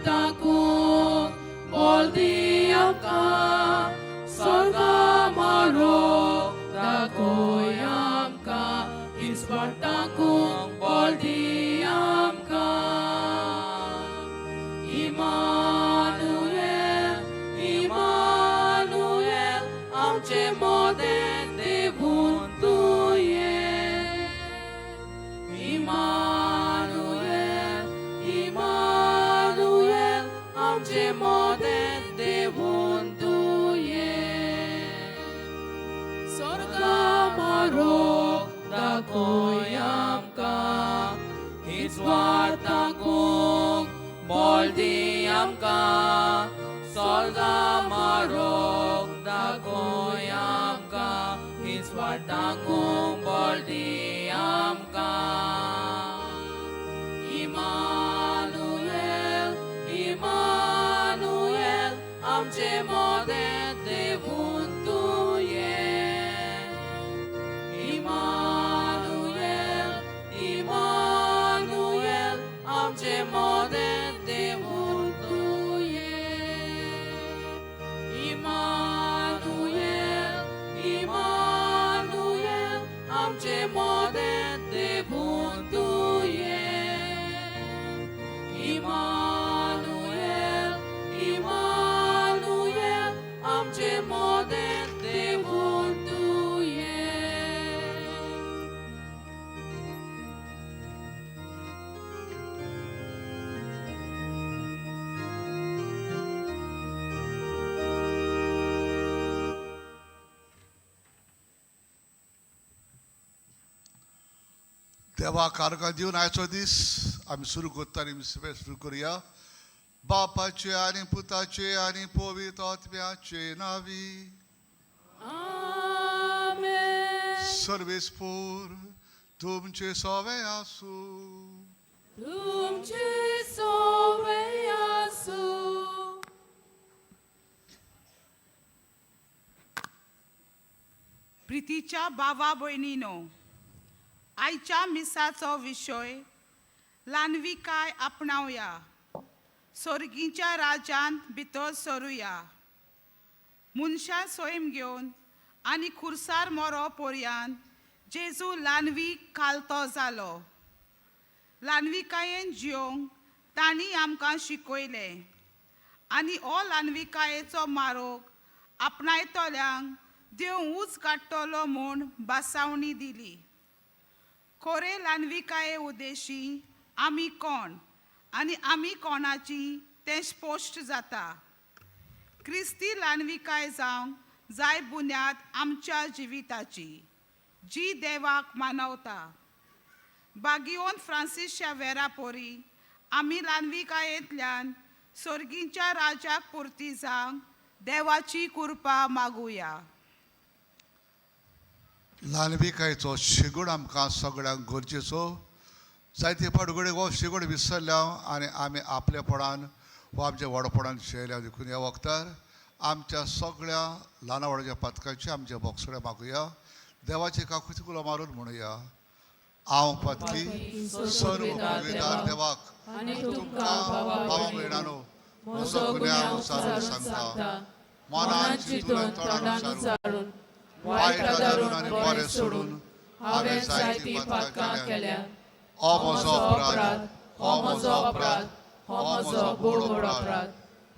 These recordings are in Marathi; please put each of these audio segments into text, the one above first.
takung boldi amka sorga marok dakoyamka isbar takung boldi amka Immanuel Immanuel amche moden devun tuye Immanuel Immanuel amche moden devun tuye sorga marok dakoyamka iswar takung boldi amka sorga marok dakoyamka iswar takung boldi amka Immanuel Immanuel amche moden devun tuye Immanuel Immanuel amche moden devun tuye Immanuel Immanuel amche moden devun tuye Immanuel Immanuel amche moden devun tuye देवा कारका दिवन आयचो दीस आमी सुरू करता आनी सगळे सुरू करुया बापाचे आनी पुताचे आनी पवित्र आत्म्याचे नावी Amen सर्वेस्पूर तुमचे सवे आसू तुमचे सोवे आसू प्रितीच्या भावा भयणीनो आयच्या मिसाचो विशय ल्हानविकाय आपणावया सर्गीच्या राज्यांत भितर सरुया मनशां सोयम घेवन आनी खुर्सार मोरो पर्यंत जेजू ल्हानवीक खालतो जालो ल्हानविकायेन जियोंक तांणी आमकां शिकयलें आनी हो ल्हानविकायेचो मारोग आपणायतल्यांक देव उंच काडटलो म्हूण बासावणी दिली खोरे ल्हानविकाये उद्देशी आमी कोण आनी आमी कोणाची तें स्पश्ट जाता क्रिस्ती ल्हानविकाय जावंक जाय बुन्याद आमच्या जिविताची जी देवाक मानवता बागियोन फ्रांसीसच्या वेरा पोरी आमी ल्हानविकायेंतल्यान सर्गीच्या राजाक पुर्ती जावंक देवाची कृपा मागुया ल्हानविकायेचो शेगूण आमकां सगळ्यांक गरजेचो जायते फावट हो शेगूण विसरल्या आनी आमी आपलेपणान वा आमच्या व्हडपणान शेयल्या देखून ह्या वखदार आमच्या सगळ्या ल्हान व्हडाच्या पातकांची आमच्या भोगसड्या मागुया देवाचे काकुती कुलो मारून म्हणुया हांव पातकी सर्व पदवीदार देवाक आनी तुमकां भावा भयणानो म्हजो गुन्यांव उसारून सांगता मनान चिंतून तोंडान उच्चारून वायट धरून आनी बरें सोडून हांवें जायतीं पातकां केल्यात हो म्हजो अपराध हो म्हजो अपराध हो म्हजो गोड अपराध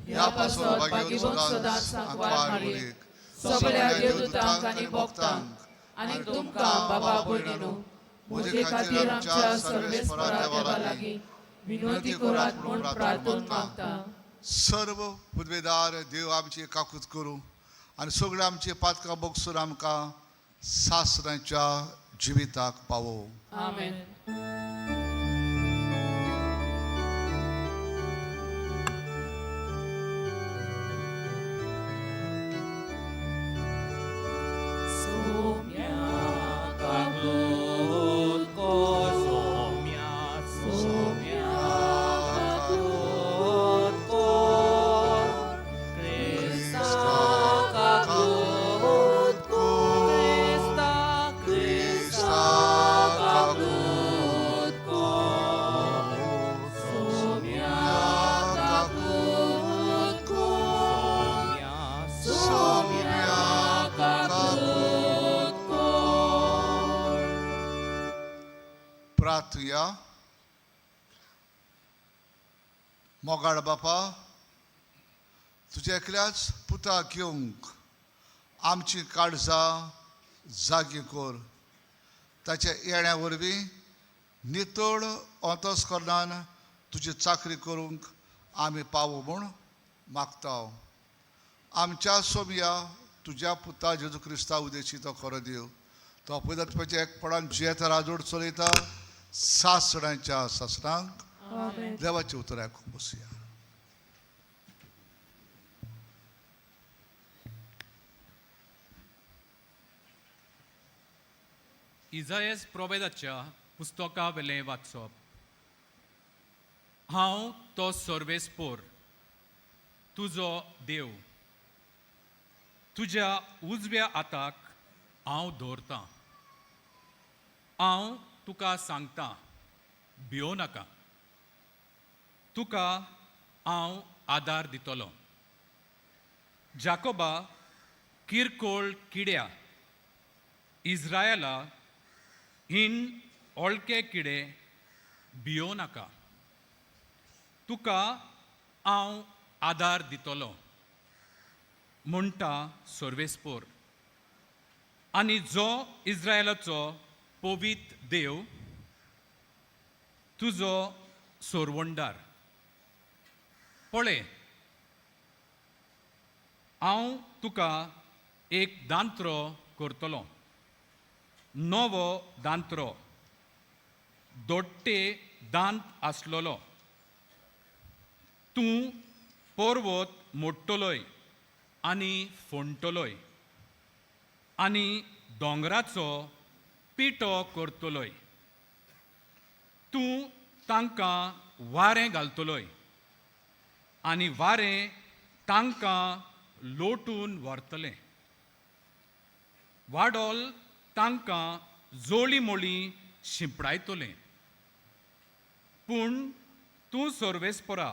ह्या पासून भागीवन सदांच सांकवार मारीक सगळ्या देवदूतांक आनी भक्तांक आनी तुमकां बाबा भयणीनो म्हजे खातीर आमच्या सर्वेस्परा देवा लागीं विनवती करात म्हूण प्रार्थना मागता सर्व पदवेदार देव आमची काकूत करूं आनी सगळ्या आमची पातकां बगसून आमकां सासऱ्याच्या जिविताक पावो आमेन थंय या. मोगाळ बापा, तुज्या एकल्याच पुता घेवंक आमची काळजां जागी कर. ताच्या येण्या वरवीं नितळ अंतस्करणान तुजी चाकरी करूंक आमी पावो म्हूण मागता. आमच्या सोमया तुज्या पुता जेजू क्रिस्ता उदेशी तो खरो देव. तो पवित्रत्वाच्या एकपणान जियेत राजवट चलयता सासणांच्या सासणांक. देवाचें उतर आयकूंक बसुया. इजायास प्रोवेदाच्या पुस्तका वेलें वाचप. हांव तो सर्वेस्पोर तुजो देव. तुज्या उजव्या हाताक हांव दवरतां. हांव तुका सांगतां, भियो नाका. तुका हांव आदार दितलो. जाकोबा किरकोळ किड्या, इस्रायेला हिन ओळखे किडे, भियो नाका. तुका हांव आदार दितलो म्हणटा सर्वेस्पोर. आनी जो इस्रायेलाचो पवित्र देव तुजो सोरवंडार. पळय, हांव तुका एक दांत्रो करतलो, नवो दांत्रो, दोट्टे दांत आसलोलो. तूं पर्वत मोडटलोय आनी फोंडटलोय आनी दोंगराचो पिठो करतलोय. तूं तांकां वारें घालतलोय आनी वारें तांकां लोटून व्हरतलें. वाडोल तांकां जोळी मोळी शिंपडायतलें. पूण तूं सर्वेस्परा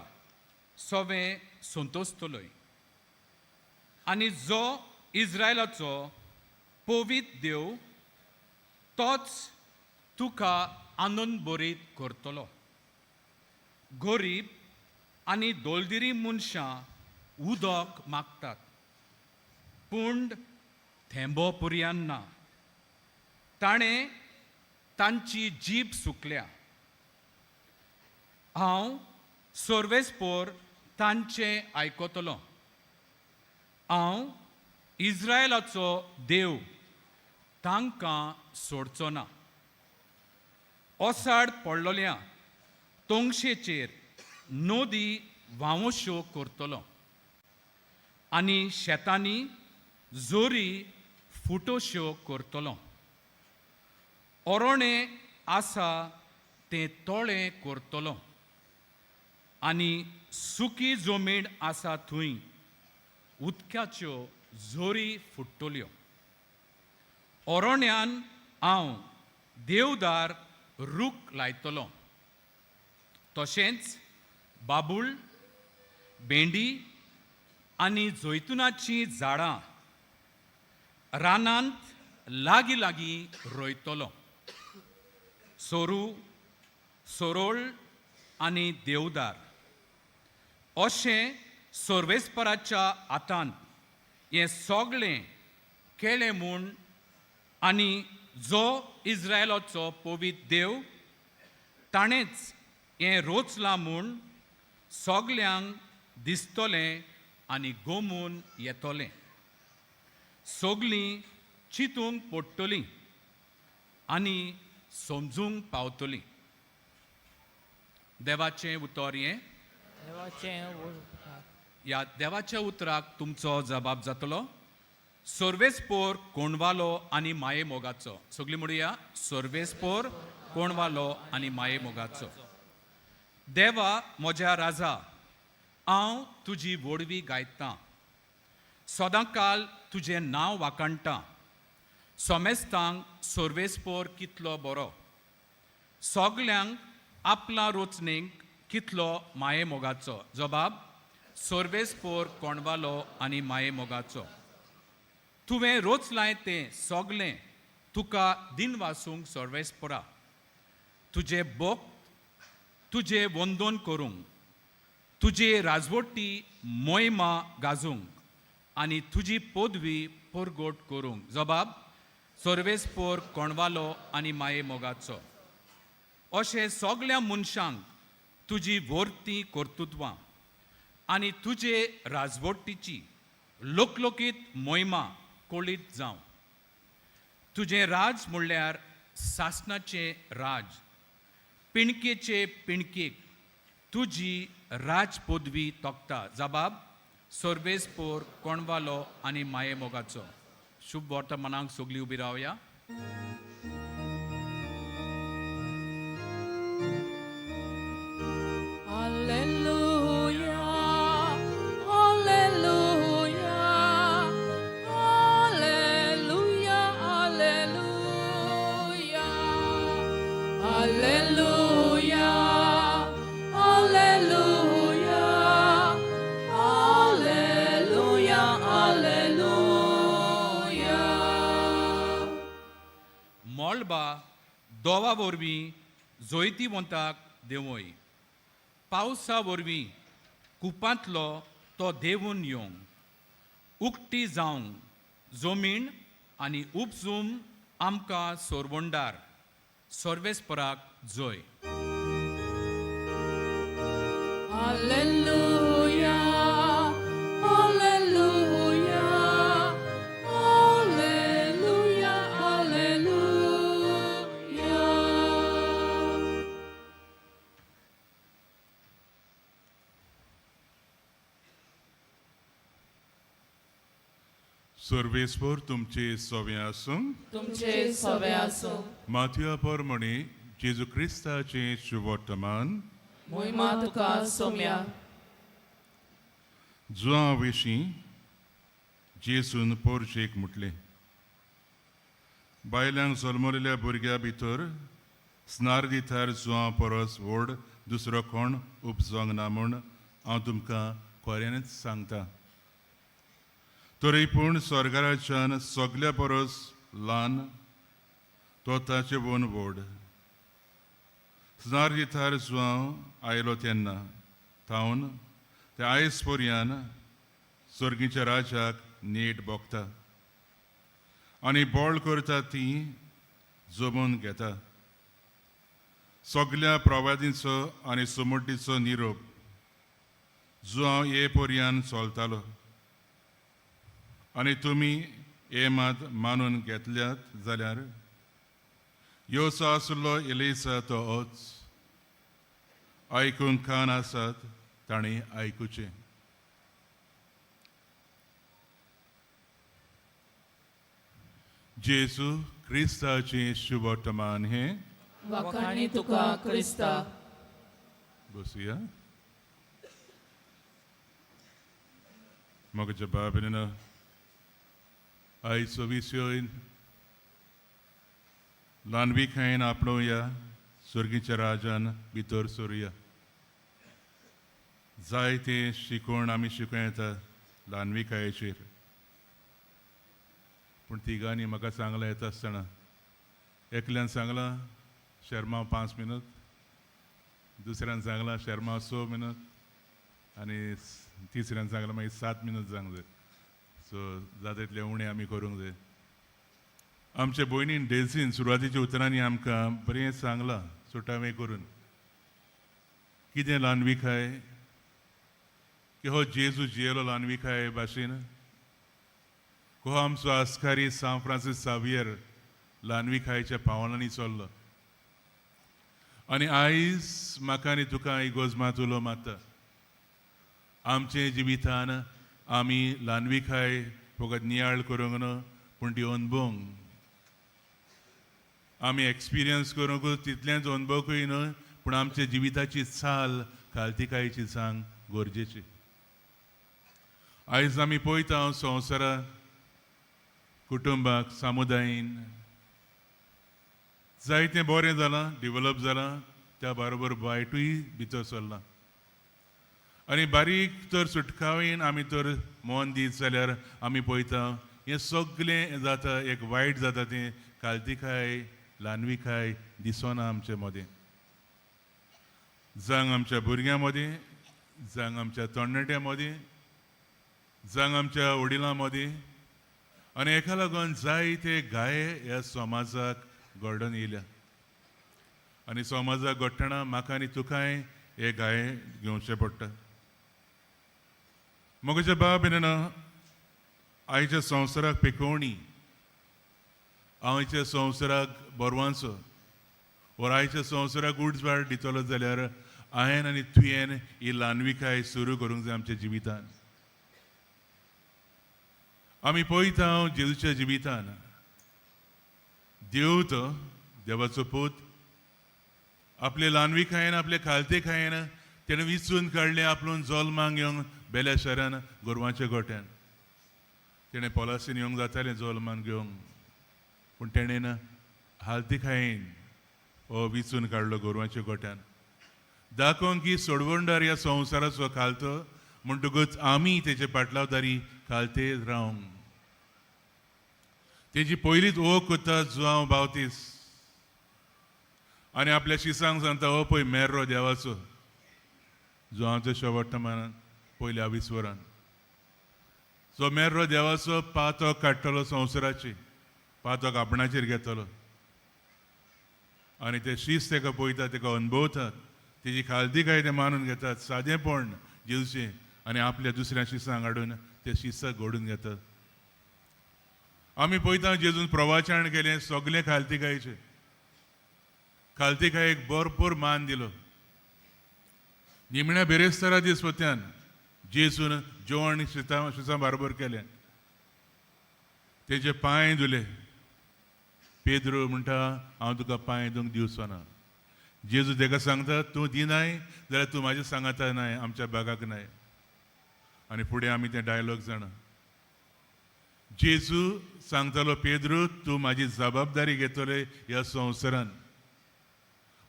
सवें संतोसतलोय. आनी जो इस्रायेलाचो पवित्र देव तोच तुका आनंद भरीत करतलो. गरीब आनी दोलदिरी मनशां उदक मागतात, पूण थेंबो पुरयान ना. ताणें तांची जीब सुकल्या. हांव सर्वेस्पोर तांचें आयकतलों. हांव इस्रायेलाचो देव तांकां सोडचो ना. ओसाड पडलोल्या तोंगशेचेर नदी व्हांवश्यो करतलो आनी शेतांनी जोरी फुटोश्यो करतलो. ओरोणें आसा तें तोळें करतलो आनी सुकी जमीन आसा थंय उदकाच्यो जोरी फुट्टल्यो. ओरोण्यान हांव देवदार रूख लायतलो. तशेंच बाबूळ, भेंडी आनी जैतुनाचीं झाडां रानांत लागीं लागीं रोयतलो. सोरू, सोरोळ आनी देवदार अशें सर्वेस्पराच्या हातांत हें सगळें केलें म्हूण आनी जो इस्रायेलाचो पवित्र देव ताणेंच हें रोचलां म्हूण सगल्यांक दिसतलें आनी गोमून येतलें. सगलीं चिंतूंक पडटलीं आनी समजूंक पावतलीं. देवाचें उतर हें. ह्या देवाच्या उतराक तुमचो जबाब जातलो. सर्वेस्पोर कोणवालो आनी माये मोगाचो. सगळीं म्हणुया, सर्वेस्पोर कोणवालो आनी माये मोगाचो. देवा म्हज्या राजा, हांव तुजी वडवी गायतां. सदांकाल तुजें नांव वाखाणटां. सोमेस्तांक सर्वेस्पोर कितलो बरो. सगल्यांक आपला रोचणेक कितलो माये मोगाचो. जबाब, सर्वेस्पोर कोणवालो आनी माये मोगाचो. तुवें रोचलाय तें सगलें तुका दिन वासूंक सर्वेस्पोरा. तुझे भोग तुझे वंदन करूंक, तुझे राजवटी मोहिमा गाजूंक आनी तुजी पदवी परगोट करूंक. जबाब: सर्वेस्पोर कोणवालो आनी माये मोगाचो. अशें सगळ्या मनशांक तुजी वर्ती कर्तुत्वां आनी तुजे राजवटीची लोकलोकीत मोहिमा कळीत जावं. तुजें राज म्हणल्यार सासणाचें राज. पिणकेचे पिणकेक तुजी राज पदवी तोखता. जबाब: सर्वेस्पोर कोणवालो आनी माये मोगाचो. शुभ वर्तमानांक सगळीं उबी रावया. Alleluia, alleluia, alleluia, alleluia, alleluia, alleluia, alleluia, alleluia. मोळबा दोवा वरवीं जोयतीवंताक देवोय. पावसा वरवीं कुपांतलो तो देवून येवंक, उक्ती जावंक जमीन आनी उपजून आमकां सोरवंडार. सर्वेस्पराक जय. Alleluia, alleluia, alleluia, alleluia. सर्वेस्पर तुमचे सोवे आसूं. तुमचे सवे आसूं. माथ्या पोरमणी जेजू क्रिस्ताचे शुभवर्तमान. मोहिमा तुका सोम्या. जुआ विशीं जेसून पोरशेक म्हटलें, बायल्यांक जल्मलेल्या भुरग्या भितर स्नार दितार जुआ परस व्हड दुसरो कोण उपजोंक ना म्हूण हांव तुमकां खऱ्यानच सांगता. तरी पूण स्वर्गाराच्यान सगल्या परस ल्हान तो ताचे वन व्हड. स्नार दितार जुआंव आयलो तेन्ना थावन ते आयज पर्यान सर्गीच्या राजाक नीट भोगता आनी बोळ करता ती जमून घेता. सगल्या प्रवादींचो आनी सुमट्टीचो निरोप जुआंव हे पर्यान चलतालो आनी तुमी हे मात मानून घेतल्यात जाल्यार येवचो आसलो एलिसा तो होच. आयकूंक कान आसात ताणें आयकुचें. जेजू क्रिस्ताचें शुभवर्तमान हें. वखाणी तुका क्रिस्ता. बसुया. मोग जबाबिन आयचो विशय ल्हानविकायेन आपणोवया, सर्गीच्या राजान भितर सरुया. जायते शिकोवन आमी शिकूं येता ल्हानविकायेचेर, पूण तिगांनी म्हाका सांगलां येता आसतना. एकल्यान सांगलां शर्मा 5 मिनट, दुसऱ्यान सांगलां शर्मा 6 मिनट आनी तिसऱ्यान सांगलां मागीर 7 मिनट जावंक जाय. सो जाता तितलें उणें आमी करूंक जाय. आमच्या भयणीन डेझीन सुरवातीच्या उतरांनी आमकां बरें सांगलां सुटावें करून कितें ल्हानविकाय, की हो जेजू जियेलो ल्हानविकाय भाशेन, हो आमचो आस्कारी सांव फ्रांसीस सावियर ल्हानविकायेच्या पावलांनी चल्लो. आनी आयज म्हाका आनी तुका इगोजमात उलो मारता. आमचे जिवितान आमी ल्हानविकाय फकत नियाळ करूंक न्हू, पूण ती अनुभवंक, आमी एक्सपिरियन्स करूंकूच तितलेंच अनुभवकूय न्हू, पूण आमच्या जिविताची चाल खालतिकायेची सांग गरजेची. आयज आमी पळयता संवसाराक, कुटुंबाक, समुदायान जायतें बरें जालां, डेवलप जालां, त्या बरोबर वायटूय भितर सरलां. आनी बारीक तर सुटकावेन आमी तर मन दीत जाल्यार आमी पळयता हें सगळें जाता, एक वायट जाता तें खालतिकाय, ल्हानविकाय दिसना आमचे मदें. जावं आमच्या भुरग्यां मदीं, जावं आमच्या तरणाट्यां मदीं, जावं आमच्या वडिलां मदीं, आनी हेका लागून जायते गाये ह्या समाजाक घडोवन येयल्या. आनी समाजाक घडटना म्हाका आनी तुकाय हे गाये घेवचे पडटा. मोगाच्या बाब भयणीनो, आयच्या संवसाराक पिकोवणी, आयच्या संवसाराक बरवांचो, वर आयच्या संवसाराक उडवाड दितलो जाल्यार हांवें आनी तुवें ही ल्हानविकाय सुरू करूंक जाय आमच्या जिवितान. आमी पळयता जेजूच्या जिवितान देव तो देवाचो पूत आपले ल्हानविकायेन आपले खालतेकायेन तेणें विचून काडलें आपूण जल्माक येवंक बेल्या शारान गोरवांच्या गोट्यान. तेणें पॉलासीन येवंक जातालें जल्माक घेवंक, पूण तेणेन हालतीकायेन हो विचून काडलो गोरवांच्या गोट्यान, दाखोवंक की सोडवणदार ह्या संवसाराचो खालतो म्हणटकूच आमी तेचे पाटलावदारी खालते रावंक. तेजी पयलींच ओळख कोत्ता जुआंव बावतीस आनी आपल्या शिसांक सांगता हो पळय मेर्रो देवाचो. जुआंवचो शेवटमानान पयल्या 20 वरान सो मेर्रो देवाचो पातोक काडटलो संवसाराची, पातोक आपणाचेर घेतलो आनी ते शीस तेका पळयतात, तेका अनुभवतात, तेजी खालतीकाय ते मानून घेतात, सादेपण जेवचें आनी आपल्या दुसऱ्या शिसांक हाडून ते शिसाक घडून घेतात. आमी पळयता जेजून प्रवाचन केलें सगलें खालतीकायेचें. खालतीकायेक भरपूर मान दिलो. निमण्या बेरेस्तारा दिसवत्यान जेजून जेवण शिसां बरोबर केलें, तेजे पांय धुले. पेद्रू म्हणटा हांव तुका पांय धुवंक दिवचो ना. जेजू तेका सांगता तूं दिनाय जाल्यार तूं म्हाज्या सांगाता नाय, आमच्या बागाक नाय. आनी फुडें आमी ते डायलॉग जाणा. जेजू सांगतालो पेद्रू तूं म्हाजी जबाबदारी घेतलोय ह्या संवसारान,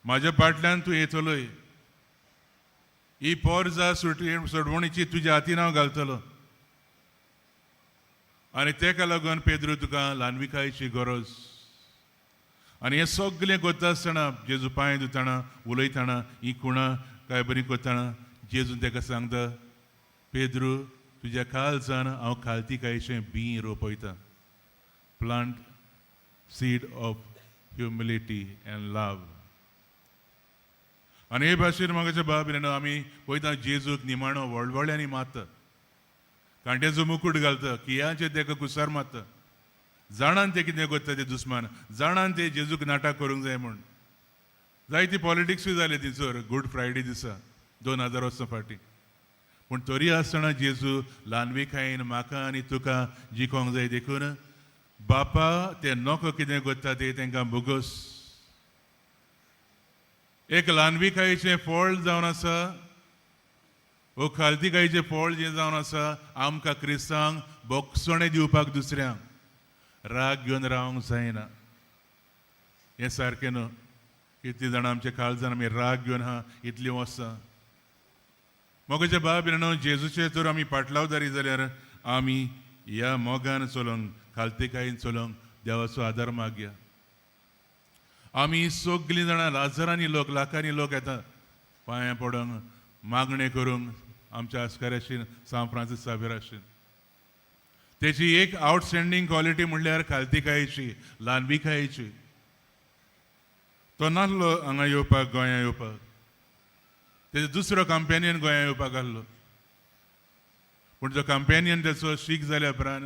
म्हाज्या फाटल्यान तूं येतलोय, ही पोरजा सोडवणीची तुज्या हातीन हांव घालतलो. आनी तेका लागून पेद्रू तुका ल्हानविकायेची गरज. आनी हें सगलें करता आसतना जेजू पांय धुतना उलयतना ही कुणां काय बरी करतना जेजून तेका सांगता पेद्रू तुज्या काळजान हांव खालतीकायेचें बी रोपयता. Plant seed of humility and love. आनी हे भाशेन म्हाका बाब आमी पळयता जेजूक निमाणो व्हडव्हड्यांनी मारता, कांट्याचो मुकूट घालता, कियाचेर तेका कुसार मारता. जाणान ते कितें करता ते दुस्मान, जाणान ते जेजूक नाटक करूंक जाय म्हूण. जायती पॉलिटिक्सूय जाले थंयसर गूड फ्रायडे दिसा 2000 वर्सां फाटीं. पूण तरी आसतना जेजू ल्हानविकायेन म्हाका आनी तुका जिखोंक जाय देखून बापा ते नोको कितें करता ते तांकां बोगस. एक ल्हानविकायेचें फळ जावन आसा, वो खालतीकायेचें फळ जें जावन आसा आमकां क्रिस्तांक बोगसणे दिवपाक दुसऱ्यांक. राग घेवन रावंक जायना. हें सारकें न्हू. कितलीं जाणां आमच्या काळजान आमी राग घेवन आहा इतलीं वर्सां. मोगाच्या बाब भयणीनो, जेजूचे तर आमी पाटलावदारी जाल्यार आमी ह्या मोगान चलोवंक खालतीकायेन चलोवंक देवाचो आदार मागया. आमी सगलीं जाणां लाजारांनी लोक लाखांनी लोक येतात पांयां पडोंक मागणें करूंक आमच्या आस्काऱ्याशीन सांव फ्रांसीस सावेराशीन. तेची एक आवटस्टँडींग क्वॉलिटी म्हणल्यार खालतीकायेची ल्हानविकायेची. तो नासलो हांगा येवपाक गोंयां येवपाक. तेजो दुसरो कंपेनियन गोंयां येवपाक आसलो, पूण तो कंपेनियन तेचो शीक जाल्या उपरांत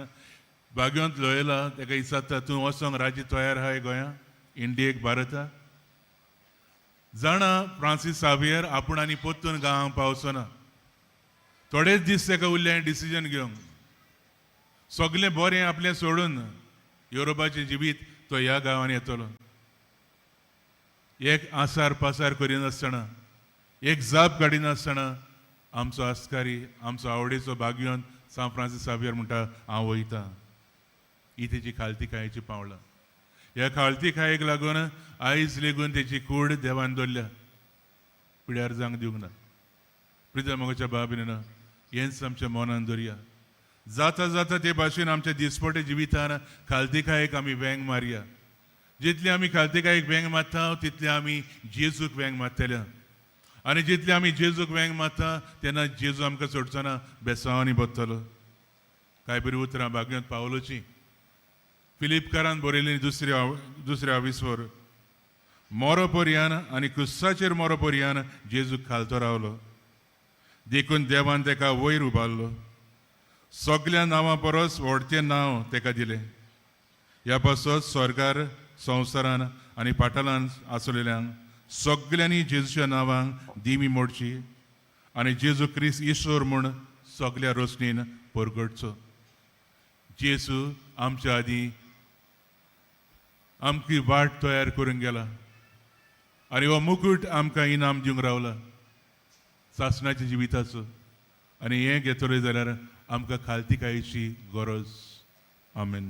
भाग्यवंत लोयला तेका विचारता तूं वचोंक राजी तयार आहाय गोंयां इंडियेक भारताक. जाणा फ्रांसीस सावेर आपूण आनी पोत्तून गांवांक पावचो ना. थोडेच दीस तेका उरले डिसिजन घेवंक. सगलें बरें आपलें सोडून युरोपाचें जिवीत तो ह्या गांवांत येतलो. एक आसार पासार करिनासतना, एक जाप काडिनासतना आमचो आस्कारी आमचो आवडीचो भाग्यवंत सांव फ्रांसीस सावेर म्हणटा हांव वयतां. ही तेजी खालतीकायेची पावलां. ह्या खालतीकायेक लागून आयज लेगून तेची कूड देवान दवरल्या, पिड्यार जावंक दिवंक ना. प्रिय मोगाच्या बाब भयणीनो, हेंच आमच्या मनान दवरया. जाता जाता ते भाशेन आमच्या दिसपटे जिवितान खालतीकायेक आमी वेंग मारया. जितली आमी खालतीकायेक वेंग मारता तितले आमी जेजूक वेंग मारतले. आनी जितले आमी जेजूक वेंग मारता तेन्ना जेजू आमकां सोडचना बेसांवांनी बसतलो. कांय बरी उतरां भाग्यांत पावलोची फिलिपकारान बरयल्ली दुसऱ्या विस्वर. मोरो पर्यान आनी क्रुसाचेर मोरो पर्यान जेजू खालतो रावलो. देखून देवान तेका वयर उबारलो. सगल्या नांवां परस व्हडचें नांव तेका दिलें. ह्या पासत स्वर्गार संवसारान आनी पातालांत आसलेल्यांक सगल्यांनी जेजूच्या नांवांक दिमी मोडची आनी जेजू क्रिस्त ईश्वर म्हूण सगल्या रोशनीन परगडचो. जेजू आमच्या आदीं आमची वाट तयार करून गेला आनी हो मुकूट आमकां इनाम दिवंक रावला सासणाच्या जिविताचो. आनी हें घेतलें जाल्यार आमकां खालतीकायेची गरज. आमेन.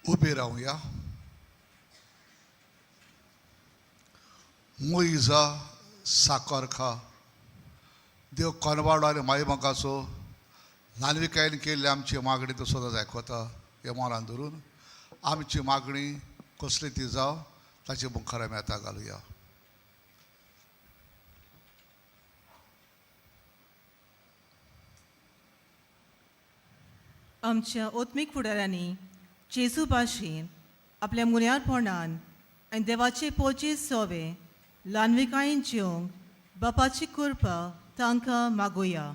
उबे रावया. मोइजा साकर खा. देव कनवाडो आनी मायमकाचो ल्हानविकायेन केल्ली आमची मागणी तो सदांच आयकता. हे मनान धरून आमची मागणी कसली ती जाव ताची मुखार आमी आतां घालुया. आमच्या ओत्मीक फुडाऱ्यांनी जेजू भाशेन आपल्या मुन्यारपणान आनी देवाचे पोचे सोवे ल्हानविकायेन जिवंक बापाची कृपा तांकां मागुया.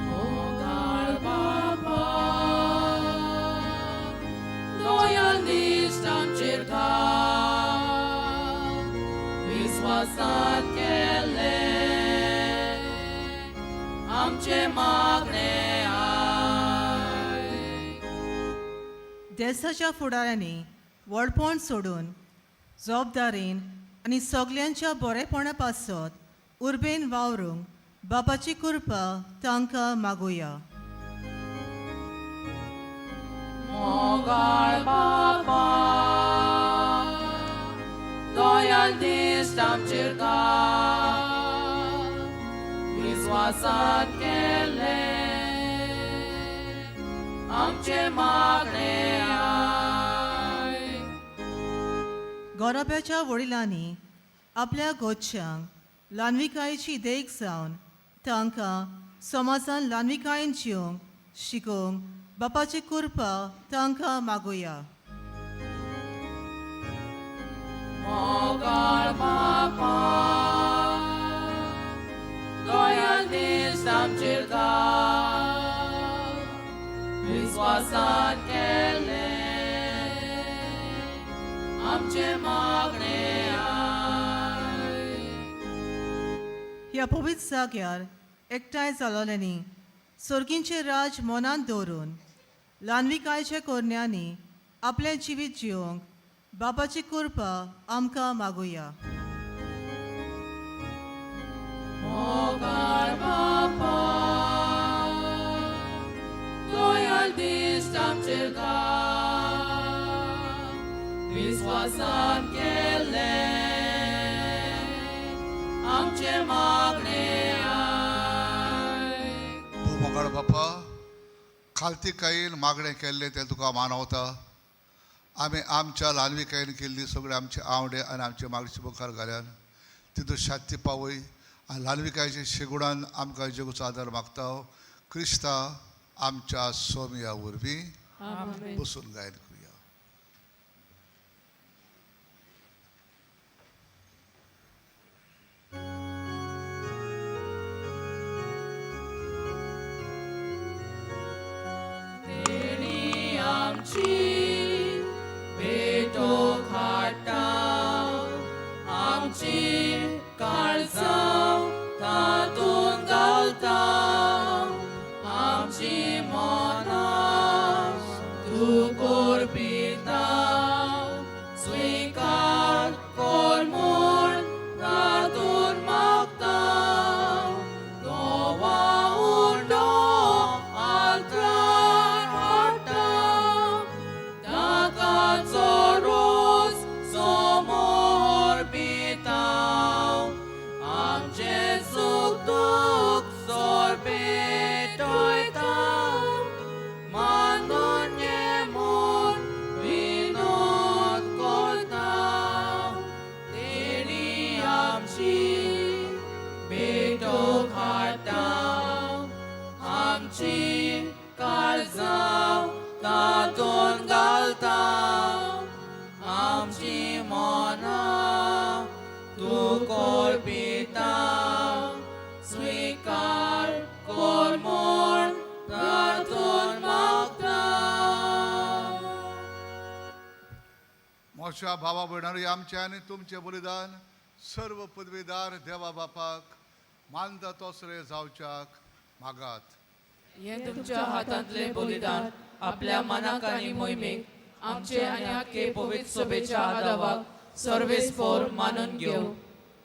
मोगाळ बापा, दोयाल दिश्ट आमचेर घाल. विस्वासान केले आमचे मागणे देशाच्या फुडाऱ्यांनी व्हडपण सोडून जबाबदारेन आनी सगल्यांच्या बरेपणा पासत उर्बेन वावरूंक बापाची कृपा तांकां मागुया. मोगाळ बापा, दोयाल दिश्ट आमचेर घाल. विस्वासान केले आमचे मागणे गौरव्याच्या वडिलांनी आपल्या गोच्यांक ल्हानविकायेची देख जावन तांकां समाजान ल्हानविकायेन जिवंक शिकोवंक बापाची कृपा तांकां मागुया. मोगाळ बापा, दोयाल दिश्ट आमचेर घाल. विस्वासान केले आमचे मागणे ह्या पवित्र जाग्यार एकठांय जालोल्यांनी सर्गींचे राज मनांत दवरून ल्हानविकायेच्या कोरण्यांनी आपलें जिवीत जिवंक बापाची कृपा आमकां मागुया. मोगाळ बापा, दोयाल दिश्ट आमचेर घाल. विस्वासान केले आमचे मागणे मोगाळ बापा, खालतीकायेन मागणें केल्लें तें तुका मानवता. आमी आमच्या ल्हानविकायेन केल्ली सगळे आमचे आवडे आनी आमचे मागणेचे मुखार घाल्यान तितून शांती पावय आनी ल्हानविकायेच्या शेगुणान आमकां जगूचो आदार मागता. क्रिस्ता आमच्या सोमिया वरवीं बसून गायन करुया. तेणी आमची भेटो खाटा, आमची काळजां तातूंत घालता. आमची मनां तूं कोर आमची बेटो हाडटा आमची काळजां तातून घालता आमची मनां तूं कोळपिता स्वीकार कोर म्हूण तातून मागता. मोठ्या भावा भयणारी आमचे आनी तुमचे बलिदान सर्व पदवीदार देवा बापाक मानता तसरे जावच्याक मागात. हे तुमच्या हातांतले बलिदान आपल्या मनाक आनी मोहिमेक आमचे आनी आख्खे पवित्र सभेच्या आदावाक सर्वेस्पोर मानून घेव.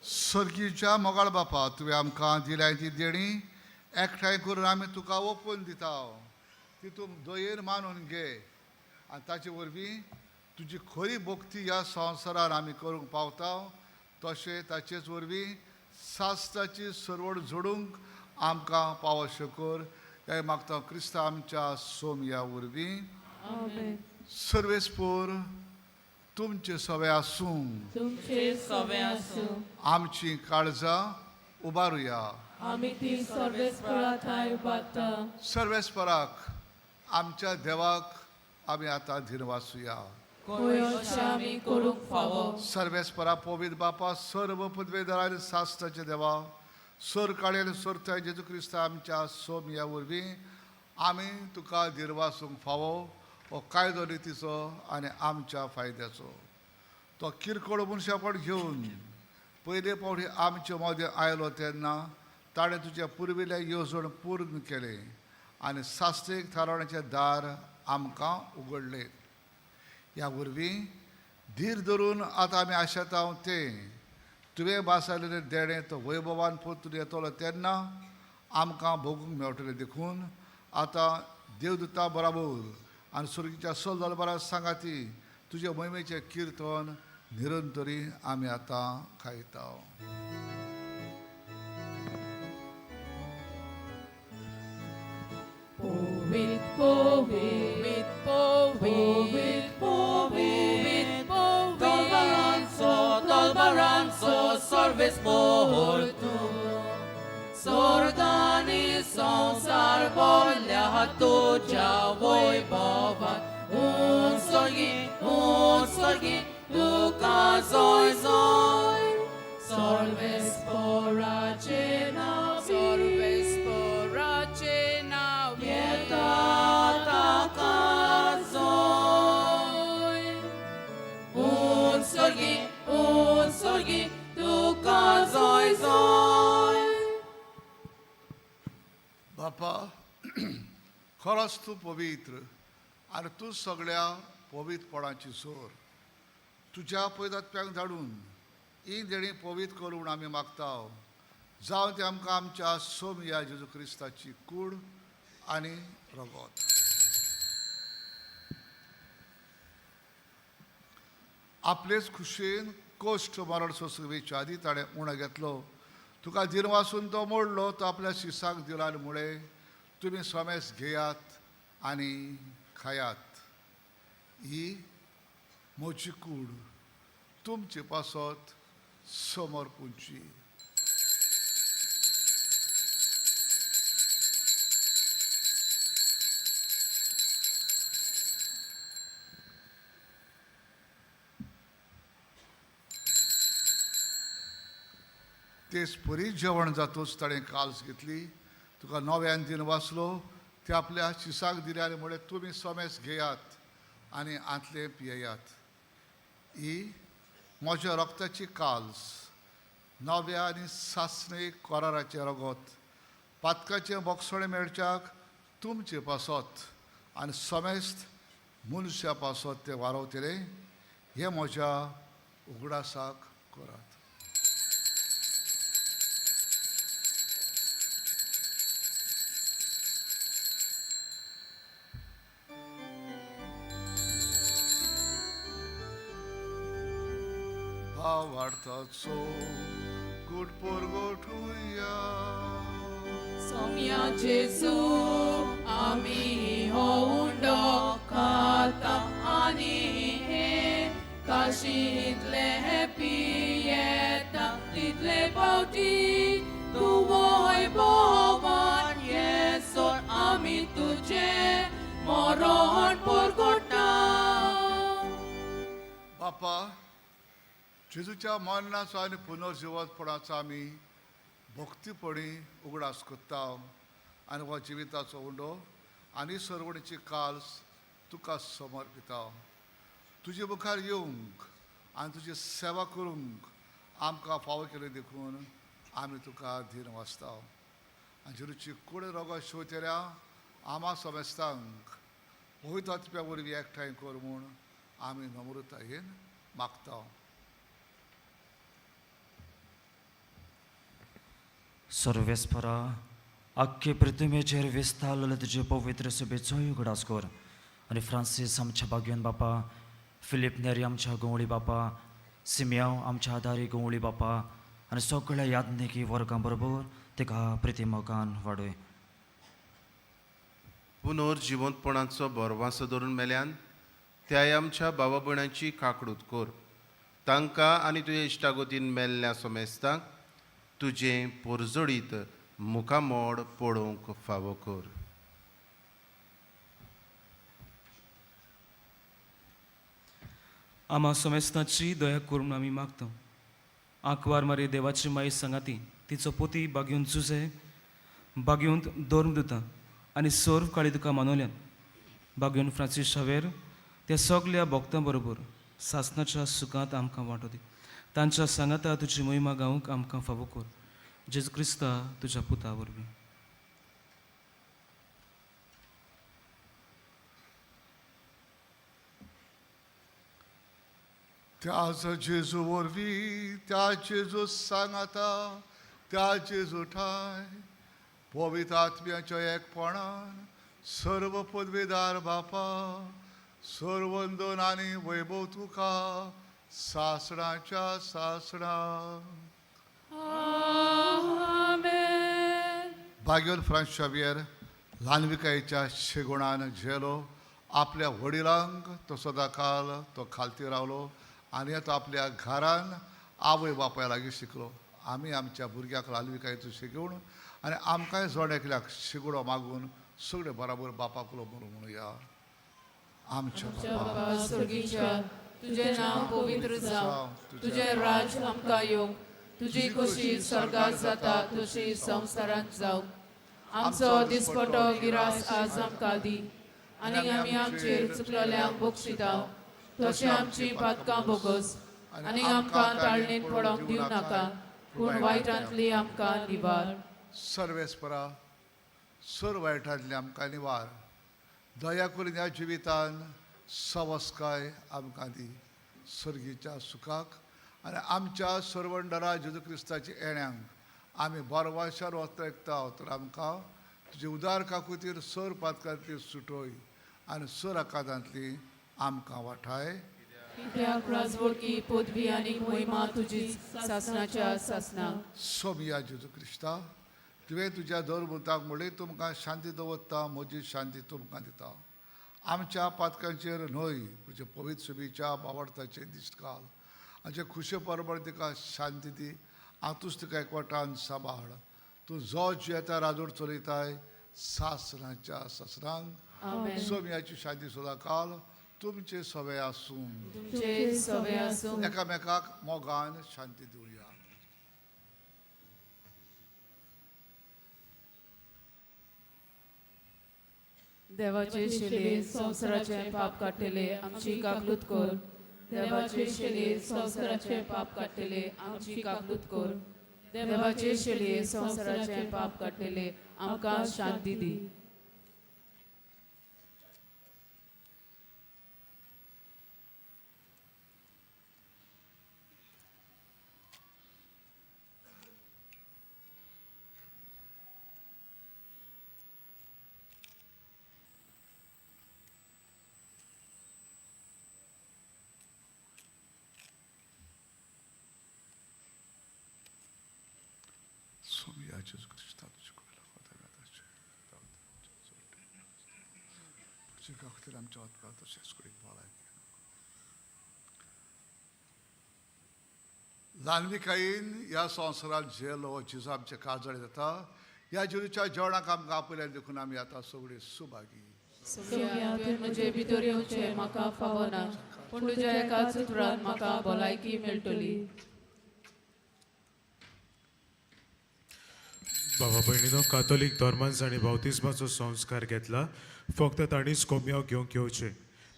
सर्गीच्या मोगाळ बापा तुवें आमकां दिल्या ती देणी एकठांय करून आमी तुका ओपून दिता. तितून दयेन मानून घे आनी ताचे वरवीं तुजी खरी भक्ती ह्या संवसारान आमी करूंक पावता. तशें ताचेच वरवीं सास्ताची सरवड जोडूंक आमकां पावश कर. हे मागता क्रिस्ता आमच्या सोमया वरवीं. सर्वेस्पोर तुमचे सवे आसूं. तुमचे सवे आसूं. आमची काळजां उबारुया. आमी ती सर्वेस्पराक थाय उबारता. सर्वेस्पराक आमच्या देवाक आमी आतां दिनवासुया. अशें आमी करूंक फावो. सर्वेस्परा पवित्र बापा सर्व पदवेदार आनी सास्ताचे देवा सर काळी आनी सरताय जेजू क्रिस्ता आमच्या सोमया वरवीं आमी तुका दिनवासूंक फावो. हो कायदो रितीचो आनी आमच्या फायद्याचो. तो किरकोळ मनशापण घेवन पयले फावटी आमचे मदें आयलो तेन्ना ताणें तुज्या पुर्विल्ल्या येवजण पूर्ण केलें आनी सास्तेक थारावण्याचें दार आमकां उगडलें. ह्या वरवीं धीर धरून आतां आमी आशेता तें तुवें बासायलेलें देणें तो वैभवान परतून येतलो तेन्ना आमकां भोगूंक मेळटलें. देखून आतां देवदूतां बराबर आनी सुर्गीच्या सल दरबारा सांगाती तुजे मोहिमेचें किर्तन निरंतरी आमी आतां खायता. Povid, povid, povid, povid, povid, dolbaranzo, सर्वेस्पोर तूं. स्वर्गानी संसार बोल्या तुझ्या वैभवात उंचगी तुका जय जय. सर्वेस्पोराचे नाव, सर्वेस्पोराचे नाव येता ताका जय. उंचगी तुका जय जय. बापा खरोच तूं पवित्र आनी तूं सगळ्या पवित्रपणाची सोर. तुज्या पवित्रात्म्याक धाडून ही देणी पवित्र करून आमी मागता. जावं ती आमकां आमच्या सोमया जेजू क्रिस्ताची कूड आनी रगत. आपलेच खुशेन कोश्ट मरण सोंसवेच्या आदी ताणें उणो घेतलो. तुका दिनवासून तो मोडलो तो आपल्या शिसाक दिला मुळे तुमी सोमेस घेयात आनी खायात. ही म्हजी कूड तुमचे पासत समर्पूंची. तेच बरी जेवण जातोच ताणें काल्स घेतली. तुका नव्यान दिन वाचलो ते आपल्या शिसाक दिल्यार मुळे तुमी सोमेस घेयात आनी आंतले पियेयात. ही म्हज्या रक्ताची काल्स नव्या आनी सासणे कराराचें रगत पातकाचें बोगसणे मेळच्याक तुमचे पासत आनी समेस्त मनशा पासत ते वारवतले. हे म्हज्या उगडासाक करात. वाढताचो गुड पोरगोठुया. सोम्या जेजू आमी हो उंडो खाता आनी हे काशी इतले पियेता तितले पोटी तू वैभवान येसोर आमी तुझे मरण परगटा बापा जेजूच्या मरणाचो आनी पुनर्जिवतपणाचो आमी भक्तीपणी उगडास करता आनी हो जिविताचो उंडो आनी सरवणीची काल तुका समर्पिता तुजे मुखार येवंक आनी तुजी सेवा करूंक आमकां फावो केले देखून आमी तुका धीर वाचता आनी जेजूची कुडे रोगो शेवतेऱ्या आमा समेस्तांक पवित्र आत्म्या वरवीं एकठांय कर म्हूण आमी नम्रतायेन मागता सर्वेस्परा आख्खे पृथ्वीचेर विस्तारलेले तुजे पवित्र सभेचो उगडास कर आनी फ्रांसीस आमच्या भाग्यवान बापा फिलीप नेरी आमच्या गवळी बापा सिमियांव आमच्या आदारी गवळी बापा आनी सगळ्या याज्ञिकी वर्गां बरोबर तेका प्रितिमोगान वाडय पुनर्जिवंतपणाचो बोरवांसो धरून मेल्यान त्या आमच्या भावा भयणांची काकडूत कर तांकां आनी तुजे इश्टागोतीन मेल्ल्या सोमेस्तांक तुजें पोरजोडीत मुखामोड पळोवंक फावो कर आम्हा सोमेस्ताची दया करून आमी मागता आंकवार मारी देवाची माई सांगाती तिचो पोती बागेवन चुजे बागेवन दोर्म दिता आनी सर्व काळी तुका मानवल्यान बागेवन फ्रांसीस शावेर त्या सगळ्या भक्तां बरोबर सासणाच्या सुखांत आमकां वांटो दी तांच्या सांगाता तुजी महिमा गावूंक आमकां फावो कर जेजू क्रिस्ता तुज्या पुता वरवीं त्याच जेजू वरवीं त्या जेजू सांगाता त्या जेजू ठाय पवित्र आत्म्याच्या एकपणान सर्व पदवेदार बापा सर्वंदन आनी वैभव तुका सासणाच्या सासणा भाग्यवान फ्रांस शावियर ल्हानविकायेच्या शेगोणान झेलो आपल्या वडिलांक तो सदां काल तो खालती रावलो आनी तो आपल्या घरान आवय बापाय लागीं शिकलो आमी आमच्या भुरग्याक ल्हानविकायेचो शिकवण आनी आमकांय जोड एकल्याक शिगडो मागून सगळे बराबर बापाकलो म्हणूया आमच्या बापा स्वर्गीच्या तुझे नाव पवित्र जावं तुझे राज आमकां येवं तुजी खोशी स्वर्गात जाता तशी संवसारांत जावं आमचो दिसपटो गिरास आज आमकां दी आनी आमी आमचेर चुकलेल्यांक बक्षिता तशें आमची पातकां बोगस आनी आमकां ताळणेन पडोंक दिवं नाका पूण वायटांतली आमकां निवार सर्वेस्परा सर वायटांतली आमकां निवार दया करून ह्या जिवितान सवस्काय आमकां दी सर्गीच्या सुखाक आनी आमच्या सर्वंडरा जेजू क्रिस्ताच्या येण्याक आमी बरवाशार वतयता तर आमकां तुजे उदार काकुतीर सर पातकांतली सुटोय आनी सर आकादांतली आमकां वाठाय कित्याक राजवडकी पदवी आनी महिमा तुजी सासणाच्या सासना सोमिया जेजू क्रिस्ता तुवें तुज्या दरमुताक म्हणली तुमकां शांती दवरता म्हजी शांती तुमकां दिता आमच्या पातकांचेर न्हय तुजे पवित्र सुबीच्या बावडताचे दिसकाल आमचे खुशे परबळ तिका शांती दी आतूच तिका एकवटान सांबाळ तूं जो जियेता राजवड चलयताय सासणाच्या सासणांक सोमियाची शांती सुद्दां काल तुमचे सवे आसूं तुमचे सवे आसूं एकामेकाक मोगान शांती दिवया देवाचे शेले संवसाराचे पाप काडटले आमची काकलूत कर देवाचे शेले संवसाराचे पाप काडटले आमची काकलूत कर देवाचे शेले संवसाराचे पाप काडटले आमकां शांती दी Somiya Jezu Krista तुझे खातीर आमच्या आत्मा तशेंच करीत बाळा ल्हानविकायेन ह्या संवसारांत जेलो जेजू आमचे काजळे जाता ह्या जेजूच्या जेवणाक आमकां आपल्यान देखून आमी आतां सगळीं सुभागी. तुवें म्हजे भितर येवचें म्हाका फावना पूण तुज्या एकाच उतरान म्हाका भलायकी मेळटली. बाबा भयणीनो, कातोलीक धर्मान जाणी बावतिस्माचो संस्कार घेतला. फक्त ताणीच कोमयाव घेवंक येवचें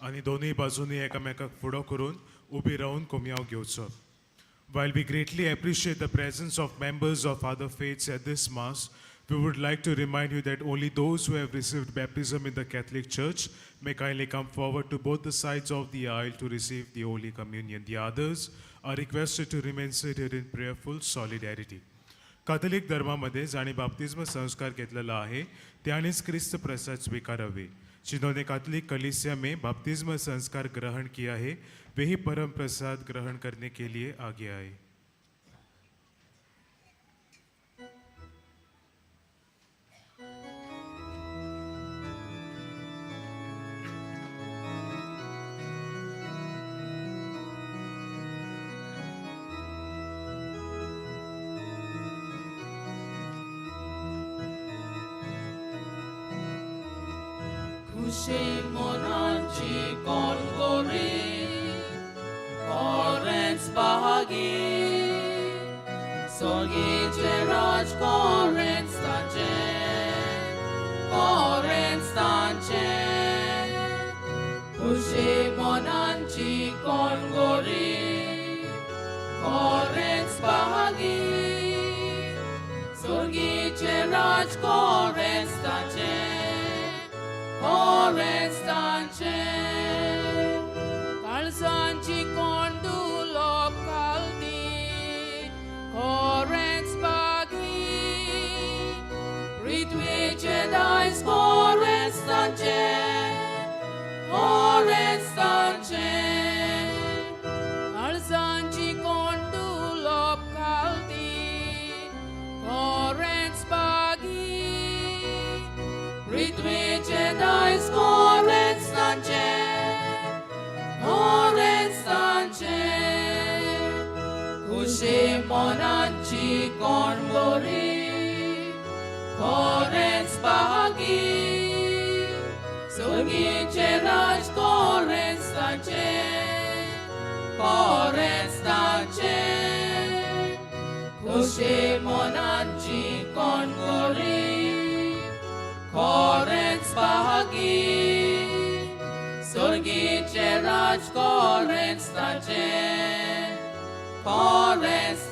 आनी दोनूय बाजूनी एकामेकाक फुडो करून उबी रावन कोमयाव घेवचो. While we greatly appreciate the presence of members of other faiths at this Mass, we would like to remind you that only those who have received baptism in the Catholic Church may kindly come forward to both the sides of the aisle to receive the Holy Communion. The others are requested to remain seated in prayerful solidarity. Catholic धर्मामध्ये जाणी बाप्तिस्म संस्कार घेतलेला आहे त्यानेच ख्रिस्त प्रसाद स्वीकारावे. जिन्होंने कैथोलिक कलीसिया में बपतिस्म संस्कार ग्रहण किया है वही परम प्रसाद ग्रहण करने के लिए आगे आए. Shimonanchi Kongori Korens Bahagi Sorgi Cheraj Korens Tanche Shimonanchi Kongori Korens Bahagi Sorgi Cheraj Korens Tanche Orestance Kalsanchi Kondulo Kaldi Korens Bagi Ritwiche Dais Korestance Kalsanchi Kondulo Kaldi Korens Bagi Ritwiche dais Korestance Kushimonanchi Konbori Korens Bahagi Sorgiche Raj Korestance Kushimonanchi Konbori Korens Bahagi Sorgice Raj Korens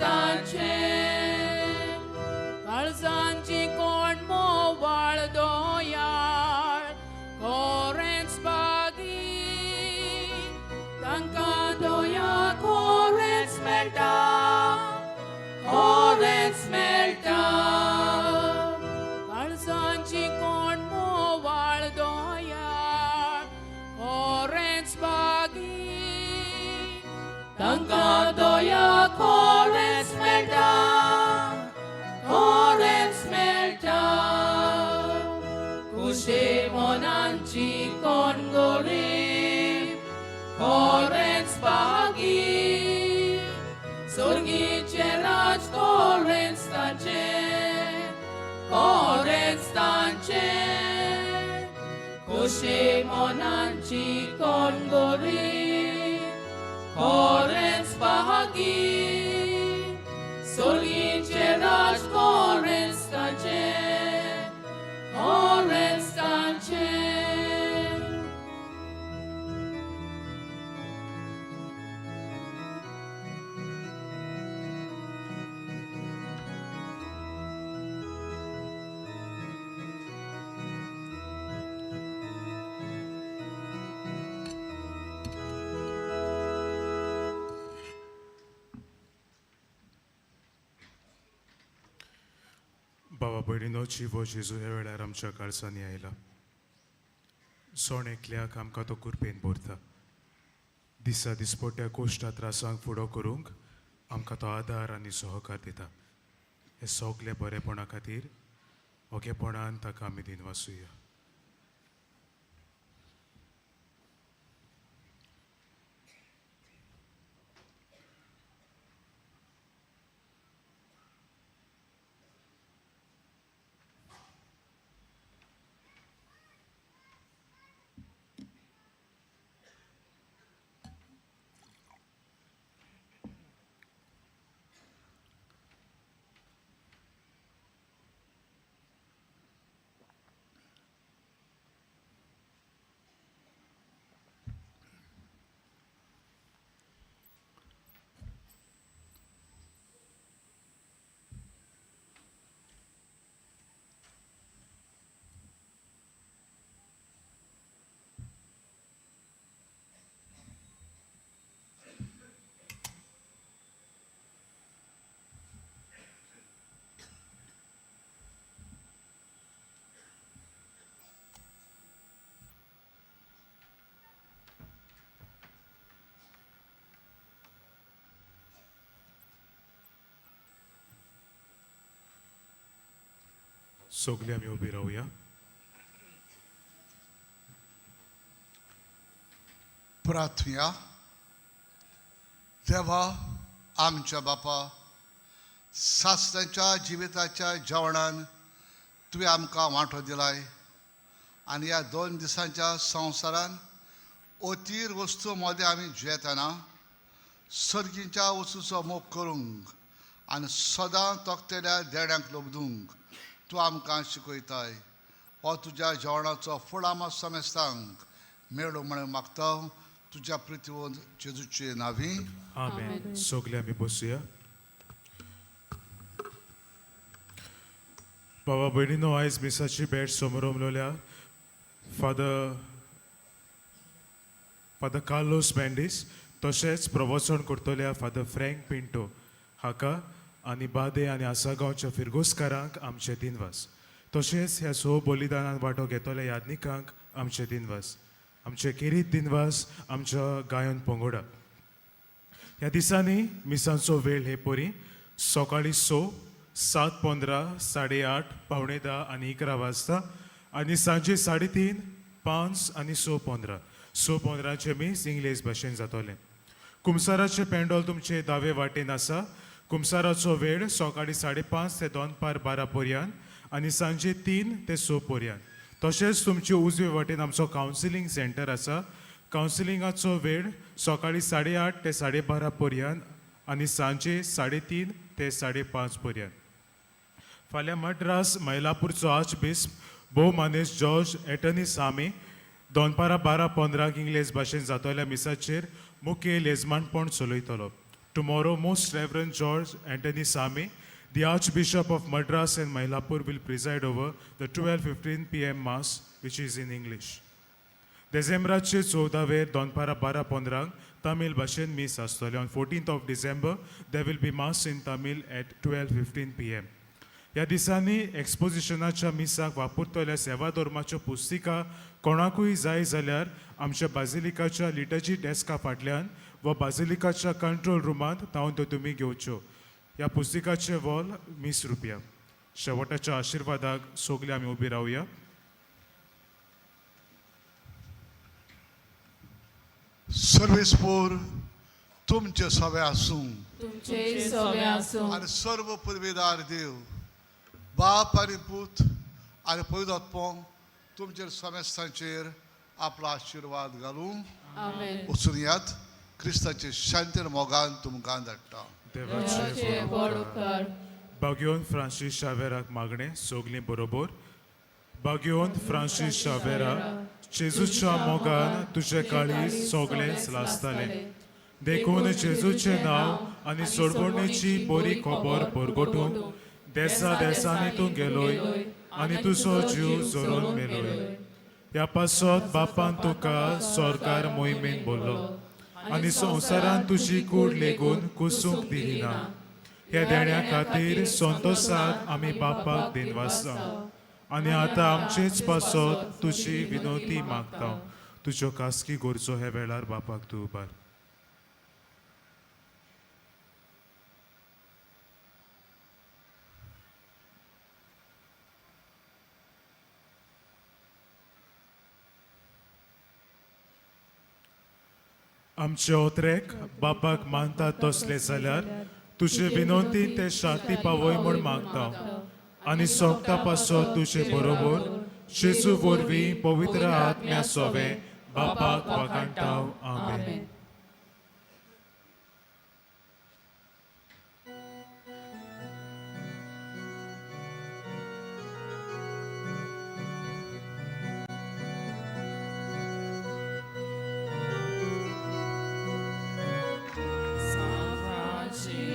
Tanche Kalsanchi Kon Moval Doyar Korens Bahagi Tanka Doya Korens Melta Kalsanchi Kon Moval Doyar Korens Bahagi Tanka Doya Korens Melta Kushimonanchi Kongori Korens Bahagi Sorgice Raj Korens Tanche Kushimonanchi Kongori Korens Bahagi Sorgice Raj Korens Tanche बाबा भयणीनो, जिवो जेजू ह्या वेळार आमच्या काळजांनी आयला. सोण एकल्याक आमकां तो कुरपेन भरता. दिसा दिसपट्या कोश्टा त्रासांक फुडो करूंक आमकां तो आदार आनी सहकार दिता. हे सगळे बरेपणा खातीर ओगेपणान ताका आमी दिनवासुया. सगळी आमी उबी रावया. प्रार्थया. देवा आमच्या बापा, सासऱ्यांच्या जिविताच्या जेवणान तुवें आमकां वांटो दिलाय आनी ह्या 2 दिसांच्या संवसारान अतीर वस्तू मध्ये आमी जेतना सर्गींच्या वस्तूचो मोग करूंक आनी सदां तोखतेल्या देड्यांक लोबदूंक तूं आमकां शिकयताय. हो तुज्या जेवणाचो फळ आमा समेस्तांक मेळो म्हणून मागता तुज्या प्रितीवंत जेजूचे नांवी. आमेन. सगळी आमी बसुया. बाबा भयणीनो, आयज मिसाची भेट समोर उमलोल्या फादर कार्लोस मेंडीस तशेंच प्रवचन करतल्या फादर फ्रँक पिंटो हाका आनी बादे आनी आसागांवच्या फिरगोसकारांक आमचे दिनवास. तशेंच ह्या सो बलिदानान वांटो घेतल्या यादनिकांक आमचे दिनवास. आमचे किरीत दिनवास आमच्या गायन पंगोडा. ह्या दिसांनी मिसांचो वेळ हे परी सकाळी 6, 7:15, 8:30, 9:45 आनी 11 वाजता आनी सांजे 3:30, 5 आनी 6:15. 6:15चे मीस इंग्लीश भाशेन जातले. कुमसाराचे पेंडॉल तुमचे दावे वाटेन आसा. कुमसाराचो वेळ सकाळी 5:30 ते 2:12 पर्यंत आनी सांजे 3 ते 6 पर्यंत. तशेंच तुमचे उजवे वाटेन आमचो कावन्सिलींग सेंटर आसा. कावन्सिलिंगाचो वेळ सकाळी 8:30 ते 12:30 पर्यंत आनी सांजे 3:30 ते 5:30 पर्यंत. फाल्यां मद्रास मैलापूरचो आर्चबिस्प भोवमानेस जॉर्ज एटनी सामी 2:12-15 इंग्लीश भाशेन जातल्या मिसाचेर मुखेल येजमानपण चलयतलो. Tomorrow, Most Reverend George Anthony Sami, the Archbishop of Madras and Mylapore, will preside over the 12:15 p.m. Mass, which is in English. Decembraचे 14 2:12-15 Tamil भाशेन मीस आसतले. On 14th of December, there will be Mass in Tamil at 12:15 p.m. ह्या दिसांनी एक्सपोजिशनाच्या मिसाक वापरतल्या सेवा धर्माच्या पुस्तिका कोणाकूय जाय जाल्यार आमच्या बाजिलिकाच्या लिटर्जी डेस्का फाटल्यान व बाजिलिकाच्या कंट्रोल रुमांत तावन त्यो तुमी घेवच्यो. ह्या पुस्तिकाचे वॉल ₹20. शेवटाच्या आशिर्वादाक सगळी आमी उबी रावया. सर्वेस्पोर तुमचे सवे आसूं तुमचे सवे आसूं आनी सर्व पुरवेदार देव बाप आनी पूत आनी पवित्र आत्मो तुमचेर समेस्तांचेर आपलो आशिर्वाद घालूं. आमेन. वचून यात क्रिस्ताचे शांतीर मोगान तुमकां धाडटा. देवाचे बड उपकार. बागयोन फ्रांसीस शावेराक मागणे सगलीं बरोबर. बागयोन फ्रांसीस शावेरा, जेजूच्या मोगान तुजे काळीज सगळेंच लासताले. देखून जेजूचे नांव आनी सोडवणेची बरी खबर परगटूंक देसा देसांनी तूं गेलोय आनी तुजो जीव जोरून मेलोय. ह्या पासत बापान तुका सरकार मोहिमेन बोल्लो आनी संवसारान तुजी कूड लेगून कुसूंक दिली ना. ह्या देण्या खातीर संतोशाक आमी बापाक दिनवासता आनी आतां आमचेच पासत तुजी विनोती मागता. तुज्यो कास्की गोरचो ह्या वेळार बापाक तूं उबार. आमचे ओत्रेक बापाक मानतात तसले जाल्यार तुजे विनंतीन ते शांती पावय म्हूण मागता आनी सोगता पासत तुजे बरोबर जेजू वरवीं पवित्र आत्म्या सोवे बापाक वागाणटाव. आमेन. Tuji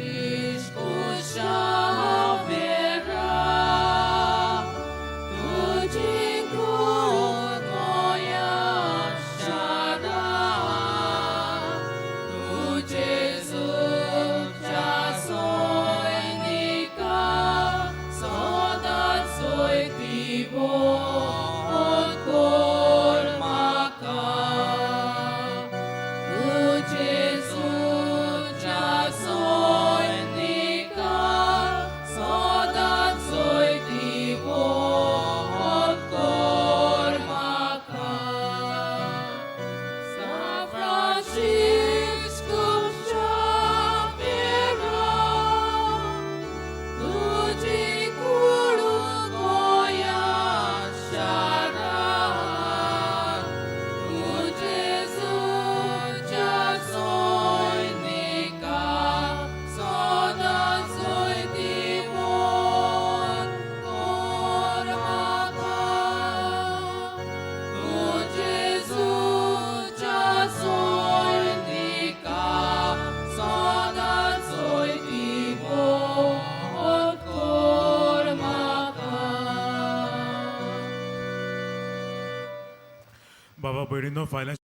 भावा भयणीनो फाल्यां